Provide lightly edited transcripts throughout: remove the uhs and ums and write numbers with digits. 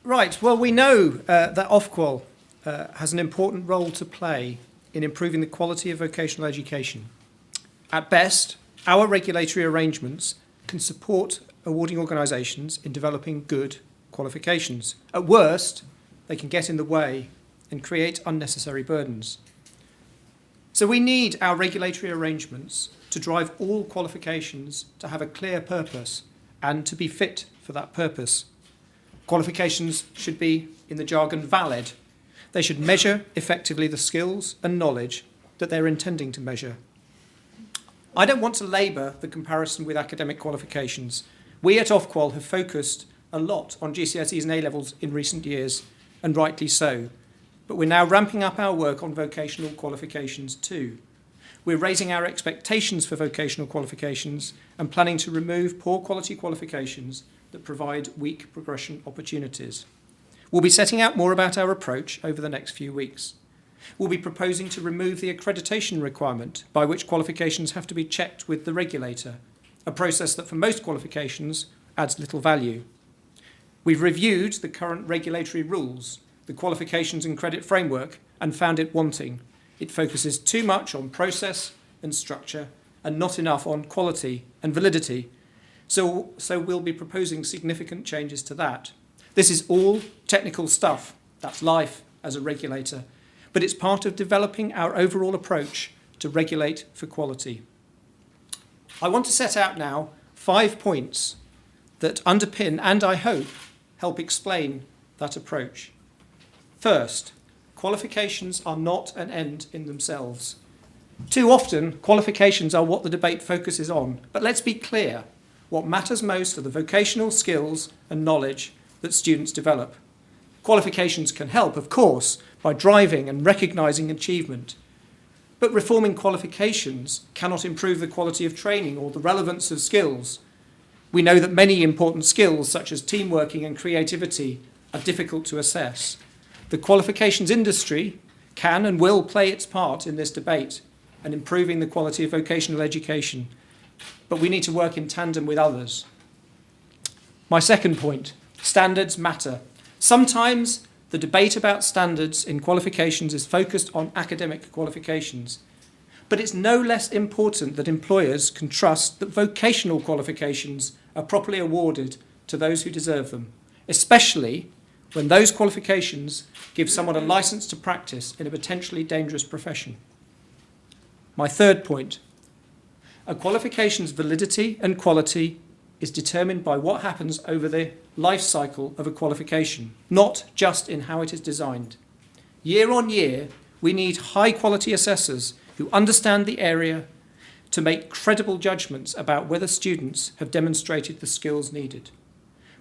Right, well, we know that Ofqual has an important role to play in improving the quality of vocational education. At best, our regulatory arrangements can support awarding organisations in developing good qualifications. At worst, they can get in the way and create unnecessary burdens. So we need our regulatory arrangements to drive all qualifications to have a clear purpose and to be fit for that purpose. Qualifications should be, in the jargon, valid. They should measure effectively the skills and knowledge that they're intending to measure. I don't want to labour the comparison with academic qualifications. We at Ofqual have focused a lot on GCSEs and A-levels in recent years, and rightly so. But we're now ramping up our work on vocational qualifications too. We're raising our expectations for vocational qualifications and planning to remove poor quality qualifications that provide weak progression opportunities. We'll be setting out more about our approach over the next few weeks. We'll be proposing to remove the accreditation requirement by which qualifications have to be checked with the regulator, a process that for most qualifications adds little value. We've reviewed the current regulatory rules, the qualifications and credit framework, and found it wanting. It focuses too much on process and structure and not enough on quality and validity. So we'll be proposing significant changes to that. This is all technical stuff. That's life as a regulator. But it's part of developing our overall approach to regulate for quality. I want to set out now 5 points that underpin and, I hope, help explain that approach. First, qualifications are not an end in themselves. Too often, qualifications are what the debate focuses on. But let's be clear. What matters most are the vocational skills and knowledge that students develop. Qualifications can help, of course, by driving and recognising achievement. But reforming qualifications cannot improve the quality of training or the relevance of skills. We know that many important skills, such as teamworking and creativity, are difficult to assess. The qualifications industry can and will play its part in this debate and improving the quality of vocational education. But we need to work in tandem with others. My second point, standards matter. Sometimes the debate about standards in qualifications is focused on academic qualifications. But it's no less important that employers can trust that vocational qualifications are properly awarded to those who deserve them, especially when those qualifications give someone a licence to practice in a potentially dangerous profession. My third point, a qualification's validity and quality is determined by what happens over the life cycle of a qualification, not just in how it is designed. Year on year, we need high-quality assessors who understand the area to make credible judgments about whether students have demonstrated the skills needed.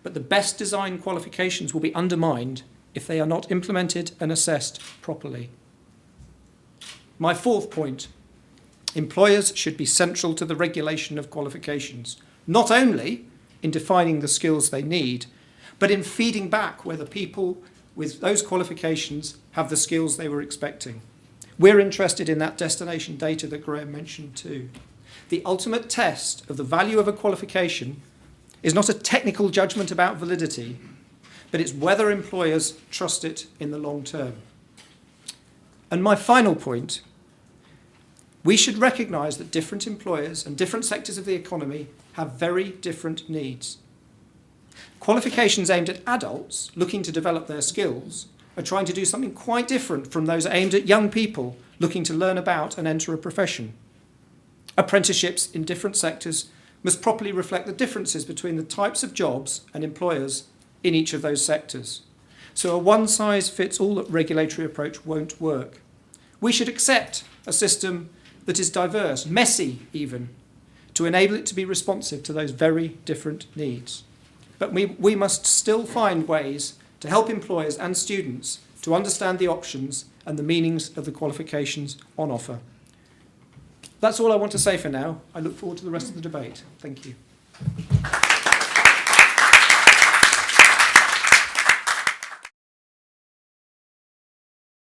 But the best designed qualifications will be undermined if they are not implemented and assessed properly. My fourth point, employers should be central to the regulation of qualifications, not only in defining the skills they need, but in feeding back whether people with those qualifications have the skills they were expecting. We're interested in that destination data that Graham mentioned too. The ultimate test of the value of a qualification is not a technical judgment about validity, but it's whether employers trust it in the long term. And my final point, we should recognise that different employers and different sectors of the economy have very different needs. Qualifications aimed at adults looking to develop their skills are trying to do something quite different from those aimed at young people looking to learn about and enter a profession. Apprenticeships in different sectors must properly reflect the differences between the types of jobs and employers in each of those sectors. So a one-size-fits-all regulatory approach won't work. We should accept a system that is diverse, messy even, to enable it to be responsive to those very different needs. But we must still find ways to help employers and students to understand the options and the meanings of the qualifications on offer. That's all I want to say for now. I look forward to the rest of the debate. Thank you.